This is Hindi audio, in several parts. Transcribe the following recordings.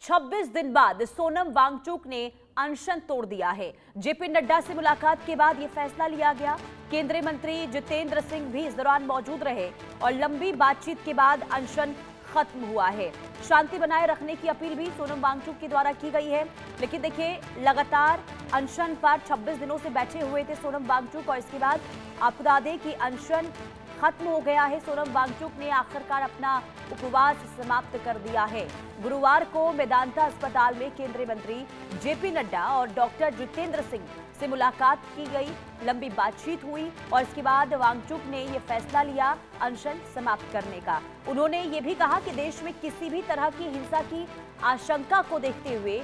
26 दिन बाद सोनम वांगचुक ने अनशन तोड़ दिया है। जेपी नड्डा से मुलाकात के बाद यह फैसला लिया गया। केंद्रीय मंत्री जितेंद्र सिंह भी इस दौरान मौजूद रहे और लंबी बातचीत के बाद अनशन खत्म हुआ है। शांति बनाए रखने की अपील भी सोनम वांगचुक के द्वारा की गई है। लेकिन देखिए, लगातार अनशन पर 26 दिनों से बैठे हुए थे सोनम वांगचुक और इसके बाद आपको बता दें कि अनशन खत्म हो गया है। सोनम वांगचुक ने आखिरकार अपना उपवास समाप्त कर दिया है। गुरुवार को मेदांता अस्पताल में केंद्रीय मंत्री जेपी नड्डा और डॉक्टर जितेंद्र सिंह से मुलाकात की गई, लंबी बातचीत हुई और इसके बाद वांगचुक ने यह फैसला लिया अनशन समाप्त करने का। उन्होंने ये भी कहा कि देश में किसी भी तरह की हिंसा की आशंका को देखते हुए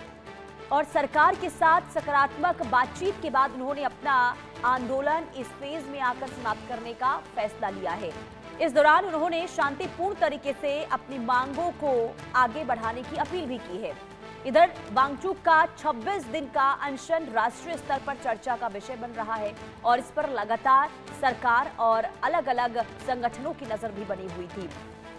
और सरकार के साथ सकारात्मक बातचीत के बाद उन्होंने अपना आंदोलन इस फेज में आकर समाप्त करने का फैसला लिया है। इस दौरान उन्होंने शांतिपूर्ण तरीके से अपनी मांगों को आगे बढ़ाने की अपील भी की है। इधर वांगचुक का 26 दिन का अनशन राष्ट्रीय स्तर पर चर्चा का विषय बन रहा है और इस पर लगातार सरकार और अलग अलग संगठनों की नजर भी बनी हुई थी।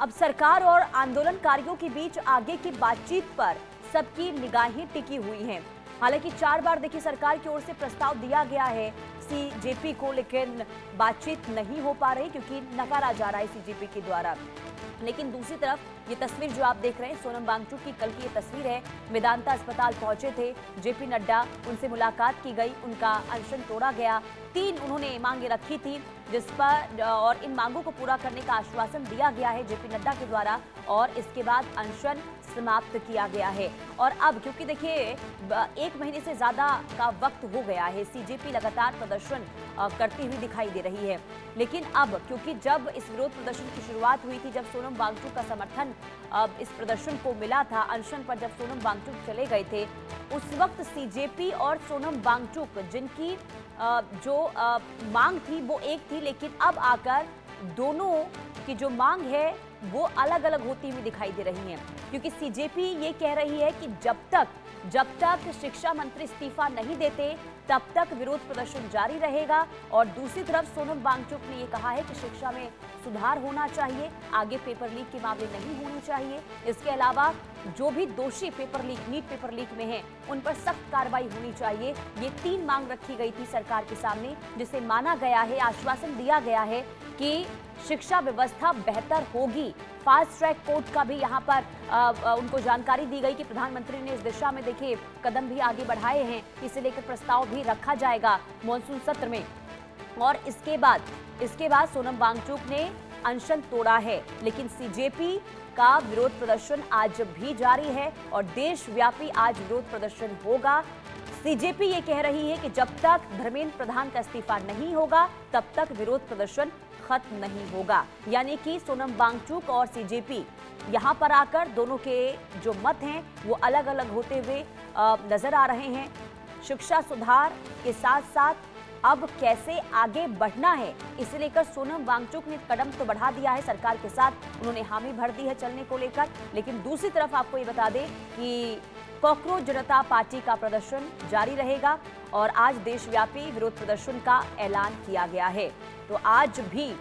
अब सरकार और आंदोलनकारियों के बीच आगे की बातचीत पर सबकी निगाहें टिकी हुई हैं। हालांकि 4 बार देखिए सरकार की ओर से प्रस्ताव दिया गया है सीजेपी को, लेकिन बातचीत नहीं हो पा रही क्योंकि नकारा जा रहा है सीजेपी के द्वारा। लेकिन दूसरी तरफ ये तस्वीर जो आप देख रहे हैं सोनम वांगचुक की कल की ये तस्वीर है। मेदांता अस्पताल पहुंचे थे जेपी नड्डा, उनसे मुलाकात की गई, उनका अनशन तोड़ा गया। 3 उन्होंने मांगे रखी थी जिस पर और इन मांगों को पूरा करने का आश्वासन दिया गया है जेपी नड्डा के द्वारा और इसके बाद अनशन समाप्त किया गया है। और अब क्योंकि देखिए 1 महीने से ज्यादा का वक्त हो गया है, सीजेपी लगातार प्रदर्शन करती हुई दिखाई दे रही है। लेकिन अब क्योंकि जब इस विरोध प्रदर्शन की शुरुआत हुई थी, जब सोनम वांगचुक का समर्थन इस प्रदर्शन को मिला था, अनशन पर जब सोनम वांगचुक चले गए थे, उस वक्त सीजेपी और सोनम वांगचुक जिनकी जो मांग थी वो एक थी, लेकिन अब आकर दोनों की जो मांग है वो अलग अलग होती हुई दिखाई दे रही है। क्योंकि सीजेपी ये कह रही है कि जब तक शिक्षा मंत्री इस्तीफा नहीं देते तब तक विरोध प्रदर्शन जारी रहेगा और दूसरी तरफ सोनम वांगचुक ने ये कहा है कि शिक्षा में सुधार होना चाहिए, आगे पेपर लीक के मामले नहीं होने चाहिए। इसके अलावा जो भी दोषी paper leak, NEET paper leak में हैं, उन पर सख्त कार्रवाई होनी चाहिए। ये 3 मांग रखी गई थी सरकार के सामने, जिसे माना गया है, आश्वासन दिया गया है कि शिक्षा व्यवस्था बेहतर होगी। फास्ट ट्रैक कोर्ट का भी यहाँ पर उनको जानकारी दी गई कि प्रधानमंत्री ने इस दिशा में देखिए कदम भी आगे बढ़ाए हैं, इसे लेकर प्रस्ताव भी रखा जाएगा मॉनसून सत्र में। और इसके बाद सोनम वांगचुक ने अनशन तोड़ा है, लेकिन सीजेपी का विरोध प्रदर्शन आज भी जारी है और देशव्यापी आज विरोध प्रदर्शन होगा। सीजेपी ये कह रही है कि जब तक धर्मेंद्र प्रधान का इस्तीफा नहीं होगा तब तक विरोध प्रदर्शन खत्म नहीं होगा। यानी कि सोनम वांगचुक और सीजेपी यहाँ पर आकर दोनों के जो मत हैं वो अलग अलग होते हुए नजर आ रहे हैं। शिक्षा सुधार के साथ साथ अब कैसे आगे बढ़ना है, इसे लेकर सोनम वांगचुक ने कदम तो बढ़ा दिया है सरकार के साथ, उन्होंने हामी भर दी है चलने को लेकर। लेकिन दूसरी तरफ आपको ये बता दें कि कॉकरोच जनता पार्टी का प्रदर्शन जारी रहेगा और आज देशव्यापी विरोध प्रदर्शन का ऐलान किया गया है। तो आज भी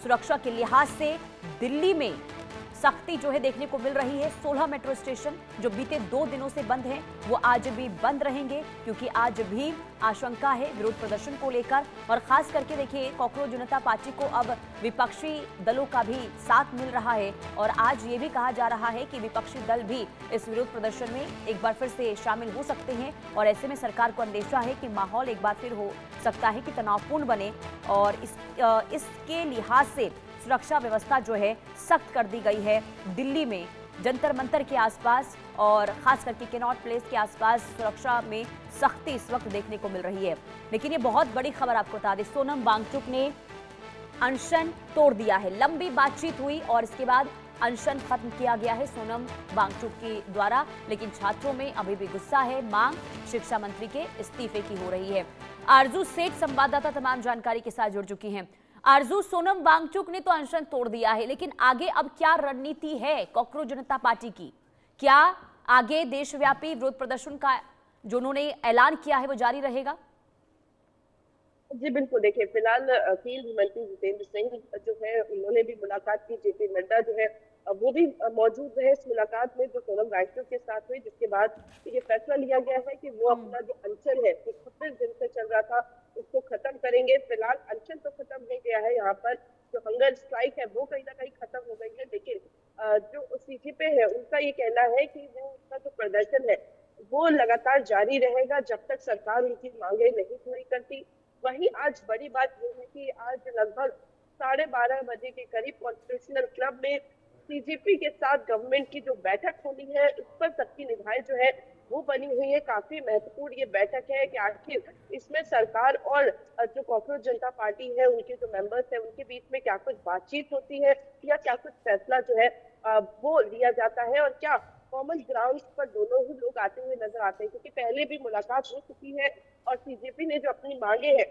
सुरक्षा के लिहाज से दिल्ली में सख्ती जो है देखने को मिल रही है। 16 मेट्रो स्टेशन जो बीते 2 दिनों से बंद हैं वो आज भी बंद रहेंगे क्योंकि आज भी आशंका है विरोध प्रदर्शन को लेकर। और खास करके देखिए कॉकरोच जनता पार्टी को अब विपक्षी दलों का भी साथ मिल रहा है और आज ये भी कहा जा रहा है कि विपक्षी दल भी इस विरोध प्रदर्शन में एक बार फिर से शामिल हो सकते हैं और ऐसे में सरकार को अंदेशा है कि माहौल एक बार फिर हो सकता है कि तनावपूर्ण बने और इसके लिहाज से सुरक्षा व्यवस्था जो है सख्त कर दी गई है। दिल्ली में जंतर मंतर के आसपास और खास करके कैनॉट प्लेस के आसपास सुरक्षा में सख्ती इस वक्त देखने को मिल रही है। लेकिन ये बहुत बड़ी खबर आपको बता दें, सोनम वांगचुक ने अनशन तोड़ दिया है। लंबी बातचीत हुई और इसके बाद अनशन खत्म किया गया है सोनम वांगचुक के द्वारा। लेकिन छात्रों में अभी भी गुस्सा है, मांग शिक्षा मंत्री के इस्तीफे की हो रही है। आरजू सेठ संवाददाता तमाम जानकारी के साथ जुड़ चुकी हैं। आरजू, सोनम वांगचुक ने तो अनशन तोड़ दिया है, लेकिन आगे अब क्या रणनीति है कॉकरोच जनता पार्टी की? क्या आगे देशव्यापी विरोध प्रदर्शन का जो उन्होंने ऐलान किया है वो जारी रहेगा? जी बिल्कुल, देखिए फिलहाल केंद्रीय मंत्री जितेंद्र सिंह जो है उन्होंने भी मुलाकात की। जेपी नड्डा जो है वो भी मौजूद रहे इस मुलाकात में जो सोनम वांगचुक के साथ हुई, जिसके बाद ये फैसला लिया गया है कि वो अपना जो अनशन है जो 26 दिन से चल रहा था उसको खत्म करेंगे। फिलहाल अनशन तो खत्म नहीं गया है, यहाँ पर जो हंगर स्ट्राइक है वो कहीं ना कहीं खत्म हो गई है, लेकिन जो सीजेपी है उनका ये कहना है कि वो उनका जो प्रदर्शन है वो लगातार जारी रहेगा जब तक सरकार उनकी मांगे नहीं पूरी करती। वहीं आज बड़ी बात यह है कि आज लगभग 12:30 बजे के करीब कॉन्स्टिट्यूशनल क्लब में सीजेपी के साथ गवर्नमेंट की जो बैठक होनी है उस पर सबकी निगाहें जो है वो बनी हुई है। काफी महत्वपूर्ण ये बैठक है कि आखिर इसमें सरकार और जो कॉकरोच जनता पार्टी है उनके जो मेंबर्स है उनके बीच में क्या कुछ बातचीत होती है या क्या कुछ फैसला जो है वो लिया जाता है, और क्या कॉमन ग्राउंड पर दोनों ही लोग आते हुए नजर आते हैं, क्योंकि पहले भी मुलाकात हो चुकी है और सीजेपी ने जो अपनी मांगे हैं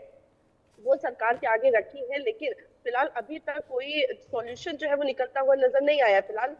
वो सरकार के आगे रखी है, लेकिन फिलहाल अभी तक कोई सॉल्यूशन जो है वो निकलता हुआ नजर नहीं आया। फिलहाल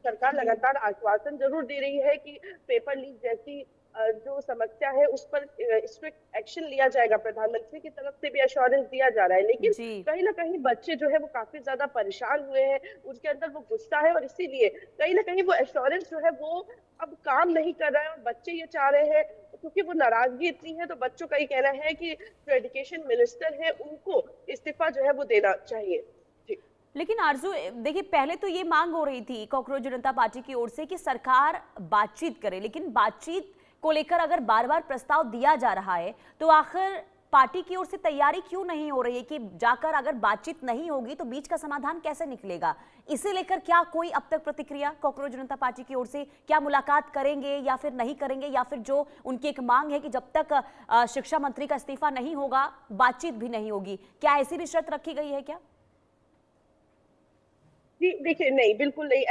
सरकार लगातार आश्वासन जरूर दे रही है कि पेपर लीक जैसी जो समस्या है उस पर स्ट्रिक्ट एक्शन लिया जाएगा। प्रधानमंत्री की तरफ से भी एश्योरेंस दिया जा रहा है, लेकिन जी। कहीं ना कहीं बच्चे जो है वो काफी ज्यादा परेशान हुए हैं, उनके अंदर वो गुस्सा है, और इसीलिए कहीं ना कहीं वो एश्योरेंस जो है वो अब काम नहीं कर रहा है। और बच्चे ये चाह रहे हैं, क्योंकि वो नाराजगी इतनी है, तो बच्चों का ये कहना है कि जो एजुकेशन मिनिस्टर है उनको इस्तीफा जो है वो देना चाहिए। जी। लेकिन आरजू, देखिए, पहले तो ये मांग हो रही थी कॉकरोच जनता पार्टी की ओर से कि सरकार बातचीत करे, लेकिन बातचीत को लेकर अगर बार बार प्रस्ताव दिया जा रहा है तो आखिर पार्टी की ओर से तैयारी क्यों नहीं हो रही है कि जाकर अगर बातचीत नहीं होगी तो बीच का समाधान कैसे निकलेगा? इसे लेकर क्या कोई अब तक प्रतिक्रिया कॉकरोच जनता पार्टी की ओर से? क्या मुलाकात करेंगे या फिर नहीं करेंगे, या फिर जो उनकी एक मांग है कि जब तक शिक्षा मंत्री का इस्तीफा नहीं होगा बातचीत भी नहीं होगी, क्या ऐसी भी शर्त रखी गई है क्या? जी देखिए, नहीं बिल्कुल नहीं।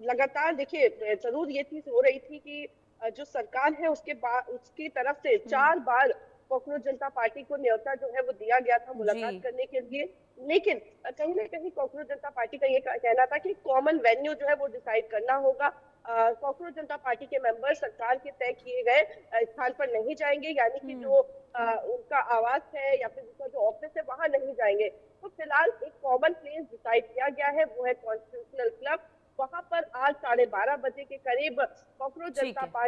लगातार देखिए जरूर ये चीज हो रही थी कि जो सरकार है उसके बाद उसकी तरफ से 4 बार कॉकरोच जनता पार्टी को न्योता जो है वो दिया गया था मुलाकात जी। करने के लिए, लेकिन कहीं ना कहीं कॉकरोच जनता पार्टी का ये कहना था कि कॉमन वेन्यू जो है वो डिसाइड करना होगा। कॉकरोच जनता पार्टी के मेंबर सरकार के तय किए गए स्थान पर नहीं जाएंगे, यानी कि जो उनका आवास है या फिर उनका जो ऑफिस है वहां नहीं जाएंगे। तो फिलहाल एक कॉमन प्लेस डिसाइड किया गया है, वो है कॉन्स्टिट्यूशनल क्लब। वहां पर आज 12:30 बजे के करीब कॉकरोच ठीक जनता है। पार्टी